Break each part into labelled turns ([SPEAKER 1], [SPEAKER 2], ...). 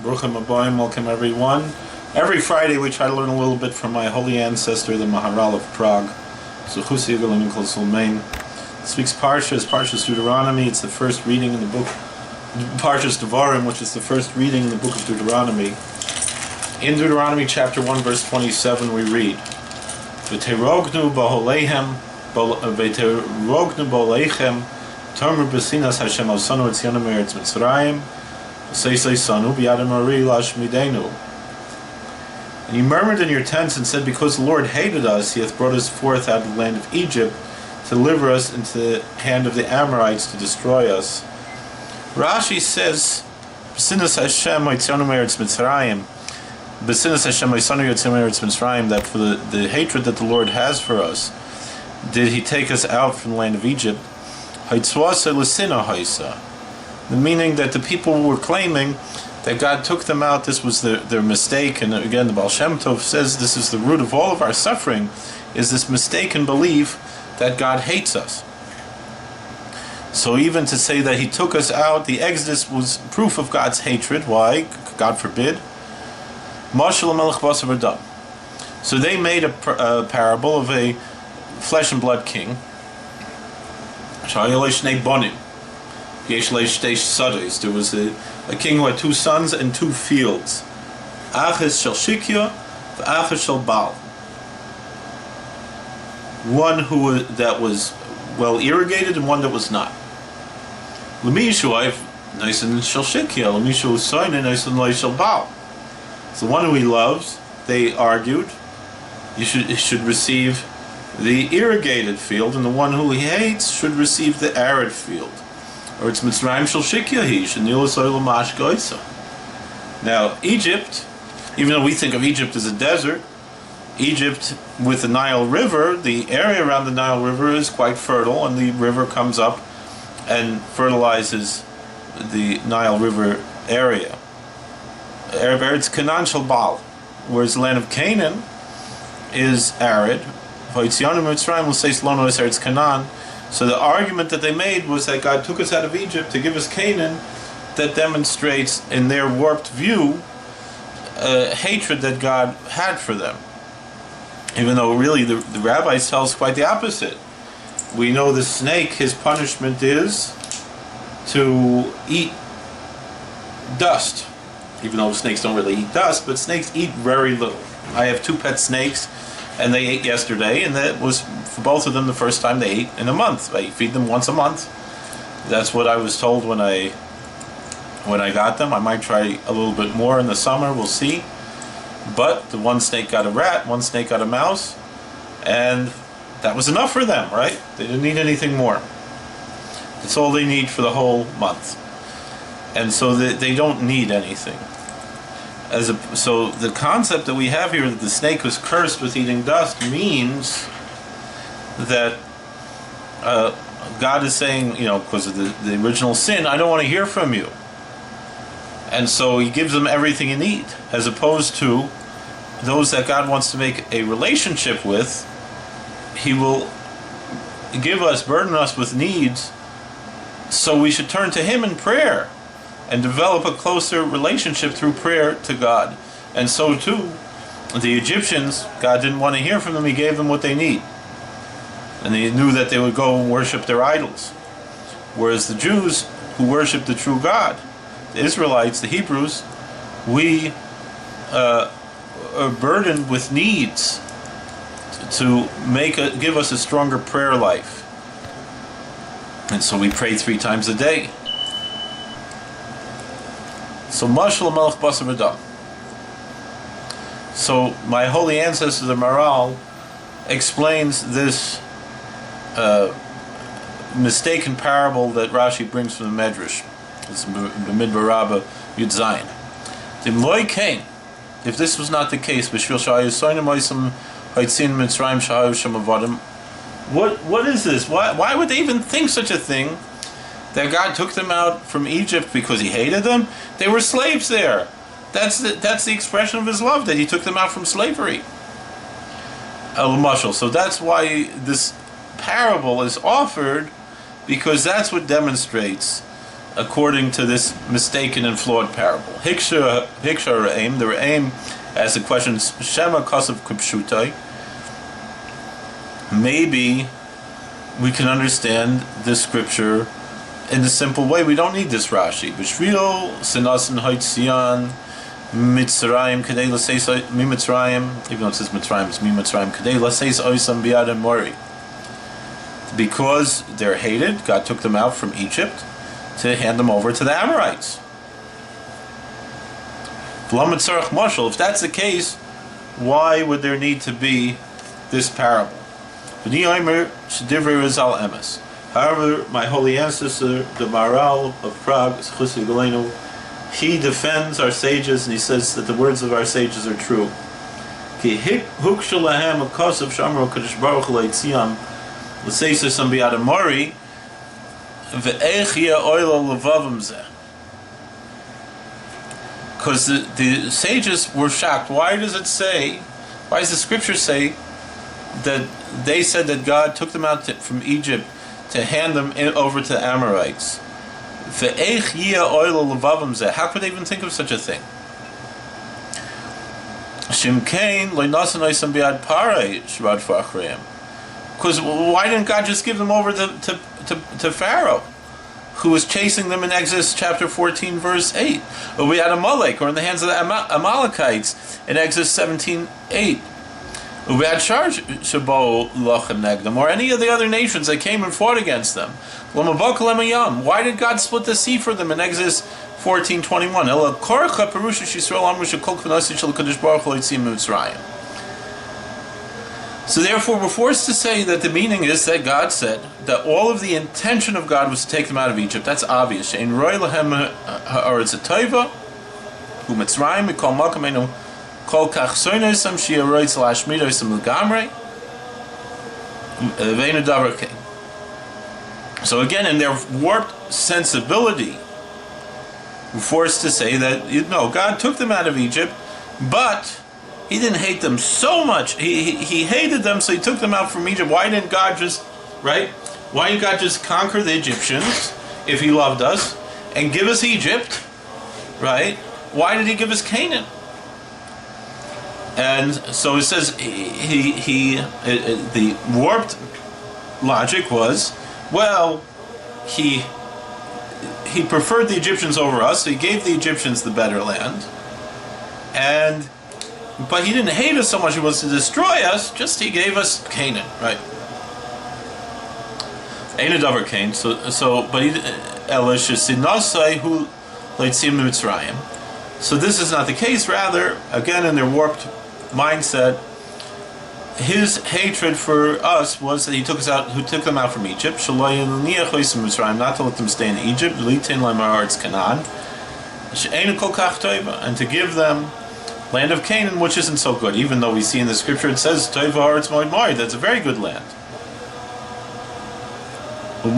[SPEAKER 1] Welcome everyone. Every Friday we try to learn a little bit from my holy ancestor, the Maharal of Prague. Speaks Parshas Deuteronomy. It's the first reading in the book, Parshas Devarim, which is the first reading in the book of Deuteronomy. In Deuteronomy chapter 1 verse 27 we read, V'terognu b'holeihem Tomer b'sinas Hashem al-sanu etzionu me'eretz Mitzrayim and you murmured in your tents and said, because the Lord hated us, he hath brought us forth out of the land of Egypt to deliver us into the hand of the Amorites to destroy us. Rashi says, B'sinas Hashem etzionu me'eretz Mitzrayim, B'sinas Hashem etzionu me'eretz Mitzrayim, that for the hatred that the Lord has for us, did he take us out from the land of Egypt. The meaning that the people were claiming that God took them out, this was their mistake, and again the Baal Shem Tov says this is the root of all of our suffering, is this mistaken belief that God hates us. So even to say that he took us out, the Exodus was proof of God's hatred. Why? God forbid. So they made a parable of a flesh and blood king. There was a king who had two sons and two fields. One that was well irrigated and one that was not. So the one who he loves, they argued, he should receive the irrigated field, and the one who he hates should receive the arid field. Or it's Mitzrayim shel shikyahi, shenil soil mash goisa. Now, Egypt, even though we think of Egypt as a desert, Egypt with the Nile River, the area around the Nile River is quite fertile, and the river comes up and fertilizes the Nile River area. It's Canaan shel Baal, whereas the land of Canaan is arid. V'yitzianu Mitzrayim will say Slono is Eretz Canaan. So the argument that they made was that God took us out of Egypt to give us Canaan. That demonstrates, in their warped view, hatred that God had for them. Even though really the Rabbi tells quite the opposite. We know the snake, his punishment is to eat dust. Even though snakes don't really eat dust, but snakes eat very little. I have two pet snakes, and they ate yesterday, and that was for both of them the first time they ate in a month. I feed them once a month. That's what I was told when I got them. I might try a little bit more in the summer, we'll see. But the one snake got a rat, one snake got a mouse, and that was enough for them, right? They didn't need anything more. That's all they need for the whole month. And so they don't need anything. So the concept that we have here that the snake was cursed with eating dust means that God is saying, because of the original sin, I don't want to hear from you. And so he gives them everything you need, as opposed to those that God wants to make a relationship with. He will burden us with needs, so we should turn to him in prayer and develop a closer relationship through prayer to God. And so too, the Egyptians, God didn't want to hear from them, he gave them what they need. And they knew that they would go and worship their idols. Whereas the Jews, who worship the true God, the Israelites, the Hebrews, we are burdened with needs to give us a stronger prayer life. And so we pray 3 times a day. So Mashal Melech Basar V'Dam. So my holy ancestor, the Maharal, explains this mistaken parable that Rashi brings from the Medrash. It's B'Midbar Rabbah Yud Zayin. Dimloi Kain. If this was not the case, B'Shvil Shayu Soinim Oisam Haitzin Mitzrayim Shayu Shemavadim. What is this? Why would they even think such a thing? That God took them out from Egypt because he hated them? They were slaves there. That's the expression of his love, that he took them out from slavery. So that's why this parable is offered, because that's what demonstrates, according to this mistaken and flawed parable. Hiksha Re'im, the Re'im asks the question, Shema Kasav Kupshutai. Maybe we can understand this scripture in a simple way. We don't need this Rashi. B'shvil Sinasin Haitzion Mitzrayim Kadei L'Seis Mi Mitzrayim, even though it says Mitzrayim, it's Mi Mitzrayim Kadei L'Seis Oisam Biad Mori. Because they're hated, God took them out from Egypt to hand them over to the Amorites. If that's the case, why would there need to be this parable? However, my holy ancestor, the Maharal of Prague, he defends our sages, and he says that the words of our sages are true. Because the sages were shocked. Why does the scripture say that they said that God took them out from Egypt to hand them over to the Amorites? How could they even think of such a thing? Because why didn't God just give them over to Pharaoh, who was chasing them in Exodus chapter 14, verse 8? Or we had Amalek, or in the hands of the Amalekites in Exodus 17:8. We had Shabo Lochem Negdam, or any of the other nations that came and fought against them. Why did God split the sea for them in Exodus 14:21? So therefore, we're forced to say that the meaning is that God said that all of the intention of God was to take them out of Egypt. That's obvious. In Roy Lahem Haaretz Tova, Hu Mitzrayim, we call Makamenu Kol Kach Soinosam Shiaroitz Lashmidoisam Lugamre, Veinu Davar. So again, in their warped sensibility, we're forced to say that God took them out of Egypt, but He didn't hate them so much. He hated them, so He took them out from Egypt. Why didn't God just conquer the Egyptians if He loved us and give us Egypt, right? Why did He give us Canaan? And so it says the warped logic was, well, He preferred the Egyptians over us, so He gave the Egyptians the better land, but He didn't hate us so much He wants to destroy us, just He gave us Canaan, right? Ain't a davar Canaan. But So this is not the case. Rather, again, in their warped mindset, His hatred for us was that He took them out from Egypt, not to let them stay in Egypt, and to give them land of Canaan, which isn't so good, even though we see in the scripture it says that's a very good land. So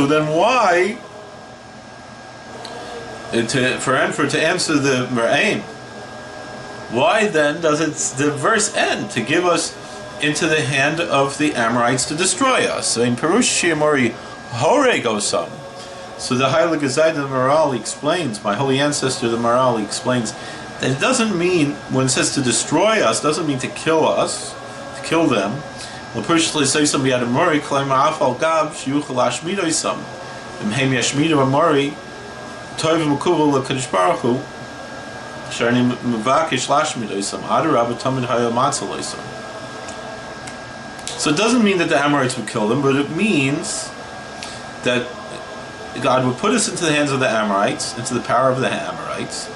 [SPEAKER 1] then why, to answer the Mer'aim, why then does the verse end to give us into the hand of the Amorites to destroy us? So in Perush Shiamori Horegosam. So the Heilige Gezeide, the Maharal, explains, my holy ancestor, the Maharal, explains that it doesn't mean, when it says to destroy us, doesn't mean to kill us, to kill them. When it says to destroy So it doesn't mean that the Amorites would kill them, but it means that God would put us into the hands of the Amorites, into the power of the Amorites,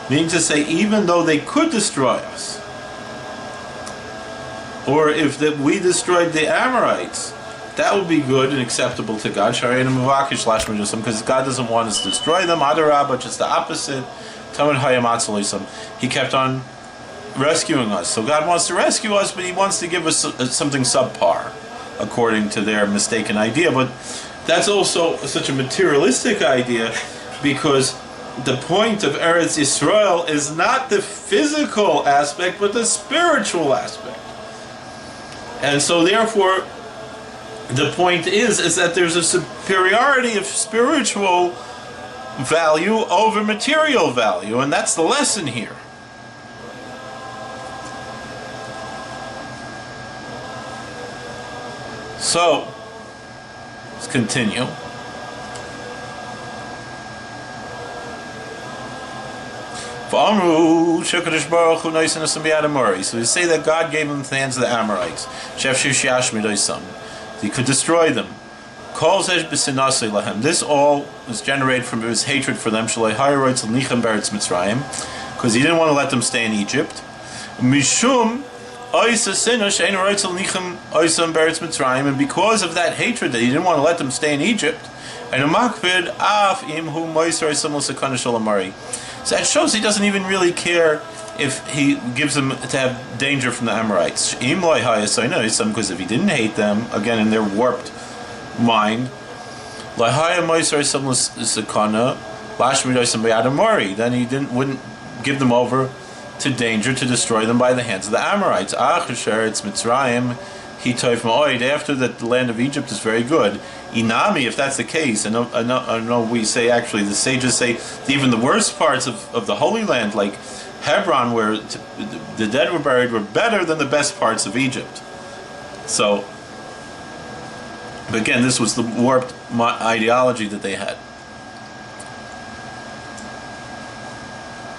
[SPEAKER 1] meaning to say, even though they could destroy us, or if we destroyed the Amorites, that would be good and acceptable to God, because God doesn't want us to destroy them, but just the opposite. He kept on rescuing us. So God wants to rescue us, but He wants to give us something subpar, according to their mistaken idea. But that's also such a materialistic idea, because the point of Eretz Yisrael is not the physical aspect, but the spiritual aspect. And so therefore, the point is that there's a superiority of spiritual value over material value, and that's the lesson here. So, let's continue. So we say that God gave them the hands of the Amorites. He could destroy them. This all was generated from his hatred for them, because he didn't want to let them stay in Egypt. And because of that hatred that he didn't want to let them stay in Egypt, so that shows he doesn't even really care if he gives them to have danger from the Amorites. Because if he didn't hate them, again in their warped mind, then he wouldn't give them over to danger to destroy them by the hands of the Amorites. After that, the land of Egypt is very good. Inami, if that's the case, and I know we say, actually the sages say even the worst parts of the Holy Land, like Hebron, where the dead were buried, were better than the best parts of Egypt. So, but again, this was the warped ideology that they had.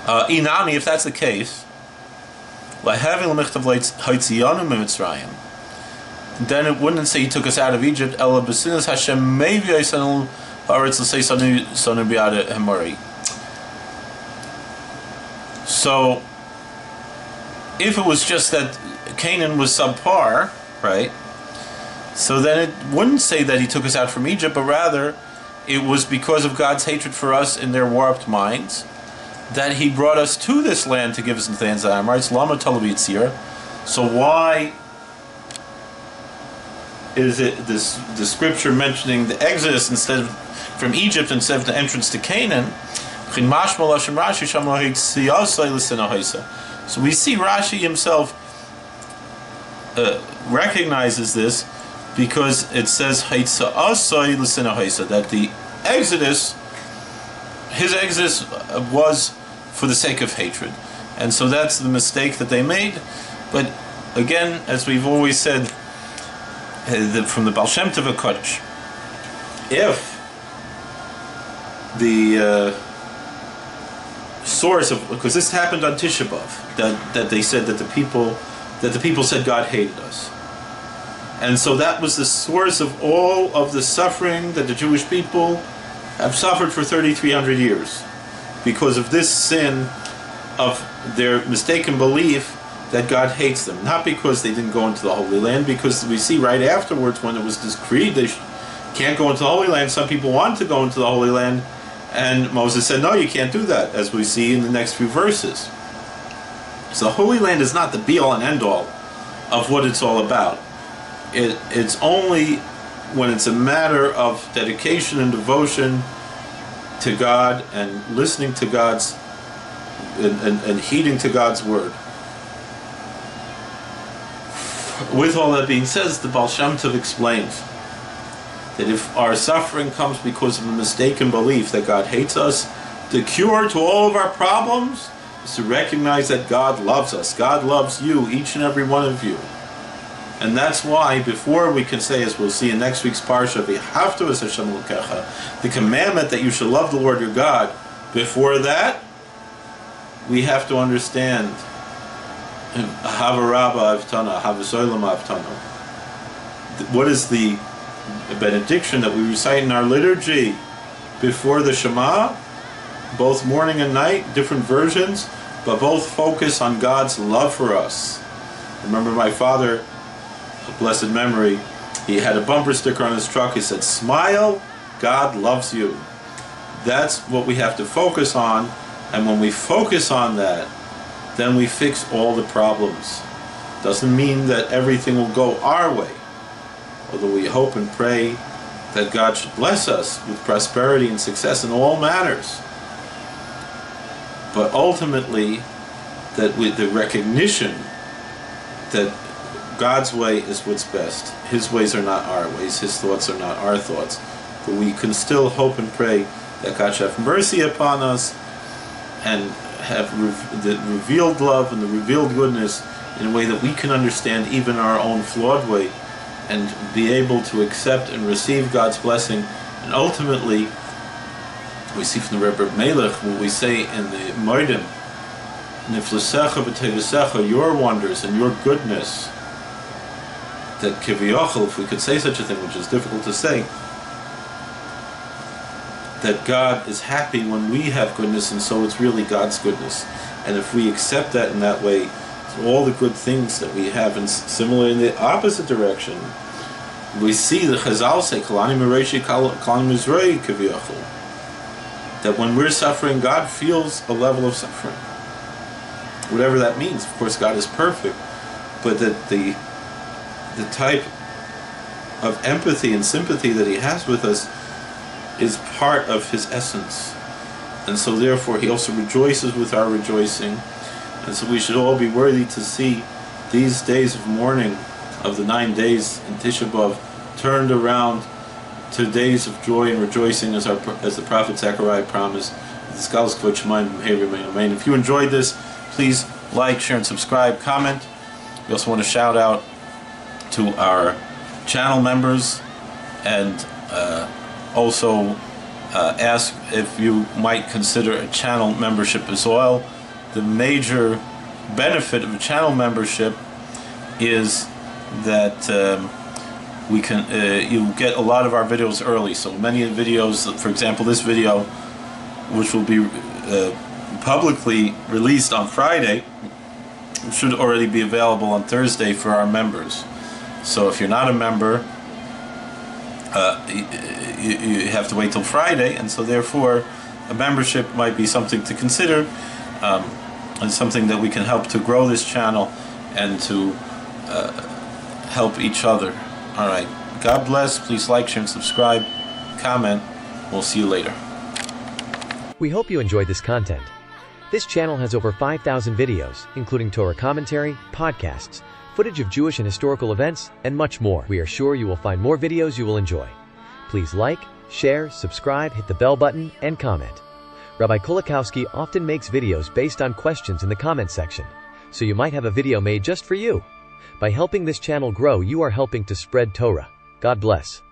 [SPEAKER 1] Inami, if that's the case, then it wouldn't say he took us out of Egypt. So, if it was just that Canaan was subpar, right? So then it wouldn't say that he took us out from Egypt, but rather it was because of God's hatred for us in their warped minds that he brought us to this land to give us into the hands of the Amorites. Lama Talabitzir. So why is it the scripture mentioning the Exodus instead of from Egypt instead of the entrance to Canaan? So we see Rashi himself recognizes this because it says that the Exodus, his Exodus was for the sake of hatred, and so that's the mistake that they made. But again, as we've always said, from the Baal Shem Tov Kodesh, if the source of, because this happened on Tisha B'Av, that they said that the people said God hated us, and so that was the source of all of the suffering that the Jewish people have suffered for 3,300 years, because of this sin of their mistaken belief that God hates them. Not because they didn't go into the Holy Land, because we see right afterwards when it was decreed they can't go into the Holy Land, some people wanted to go into the Holy Land, and Moses said, no, you can't do that, as we see in the next few verses. So the Holy Land is not the be-all and end-all of what it's all about. It's only when it's a matter of dedication and devotion to God and listening to God's and heeding to God's word. With all that being said, the Baal Shem Tov explains that if our suffering comes because of a mistaken belief that God hates us, the cure to all of our problems is to recognize that God loves us. God loves you, each and every one of you. And that's why, before we can say, as we'll see in next week's Parsha, V'havtu es Hashem Elokecha, the commandment that you should love the Lord your God, before that, we have to understand Hava Rabba Avtana, Hava Soilam Avtana. What is the benediction that we recite in our liturgy before the Shema? Both morning and night, different versions, but both focus on God's love for us. Remember my father, of blessed memory, he had a bumper sticker on his truck. He said, "Smile, God loves you." That's what we have to focus on, and when we focus on that, then we fix all the problems. Doesn't mean that everything will go our way, although we hope and pray that God should bless us with prosperity and success in all matters. but ultimately that with the recognition that God's way is what's best. His ways are not our ways. His thoughts are not our thoughts. But we can still hope and pray that God should have mercy upon us and have the revealed love and the revealed goodness in a way that we can understand even our own flawed way and be able to accept and receive God's blessing. And ultimately, we see from the Rebbe Melech what we say in the Moedim, Niflasecha v'tevisecha, your wonders and your goodness, that kiviyachol, if we could say such a thing, which is difficult to say, that God is happy when we have goodness, and so it's really God's goodness. And if we accept that in that way, all the good things that we have, and similarly in the opposite direction, we see the Chazal say, Kalani Mereshi, Kalani Mizrei kiviyachol, that when we're suffering, God feels a level of suffering. Whatever that means. Of course, God is perfect, but that the type of empathy and sympathy that He has with us is part of His essence. And so therefore He also rejoices with our rejoicing. And so we should all be worthy to see these days of mourning of the 9 days in Tisha B'Av turned around to days of joy and rejoicing, as the prophet Zechariah promised. If you enjoyed this, please like, share, and subscribe, comment. We also want to shout out to our channel members, and also ask if you might consider a channel membership as well. The major benefit of a channel membership is that we can you get a lot of our videos early. So many of the videos, for example, this video, which will be publicly released on Friday, should already be available on Thursday for our members. So if you're not a member, you have to wait till Friday, and so therefore a membership might be something to consider, and something that we can help to grow this channel and to help each other. All right. God bless. Please like, share, and subscribe. Comment. We'll see you later.
[SPEAKER 2] We hope you enjoyed this content. This channel has over 5,000 videos, including Torah commentary, podcasts, footage of Jewish and historical events, and much more. We are sure you will find more videos you will enjoy. Please like, share, subscribe, hit the bell button, and comment. Rabbi Kulikowski often makes videos based on questions in the comment section, so you might have a video made just for you. By helping this channel grow, you are helping to spread Torah. God bless.